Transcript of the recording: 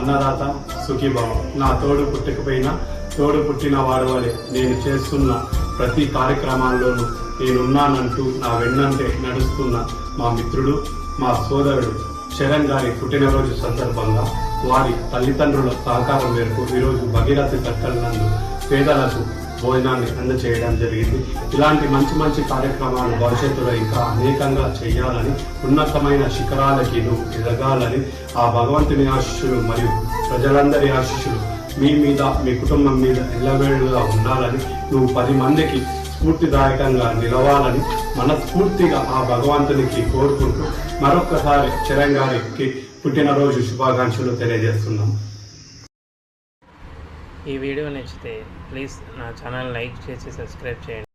అన్నదాత సుఖీభావ. నా తోడు పుట్టకపోయినా తోడు పుట్టిన వాడు వలె నేను చేస్తున్న ప్రతి కార్యక్రమాల్లోనూ నేనున్నానంటూ నా వెన్నంటే నడుస్తున్న మా మిత్రుడు, మా సోదరుడు చరణ్ గారి పుట్టినరోజు సందర్భంగా వారి తల్లిదండ్రుల సహకారం మేరకు ఈరోజు భగీరథి సర్కల్ నందు పేదలకు భోజనాన్ని అందజేయడం జరిగింది. ఇలాంటి మంచి మంచి కార్యక్రమాలు భవిష్యత్తులో ఇంకా అనేకంగా చేయాలని, ఉన్నతమైన శిఖరాలకి నువ్వు ఎదగాలని ఆ భగవంతుని ఆశీస్సులు మరియు ప్రజలందరి ఆశీస్సులు మీ మీద, మీ కుటుంబం మీద ఎల్లవేళలా ఉండాలని, నువ్వు 10 మందికి స్ఫూర్తిదాయకంగా నిలవాలని మనస్ఫూర్తిగా ఆ భగవంతునికి కోరుకుంటూ మరొక్కసారి చరణ్ గారికి పుట్టినరోజు శుభాకాంక్షలు తెలియజేస్తున్నాం. ఈ వీడియో నచ్చితే ప్లీజ్ నా ఛానల్ లైక్ చేసి సబ్స్క్రైబ్ చేయండి.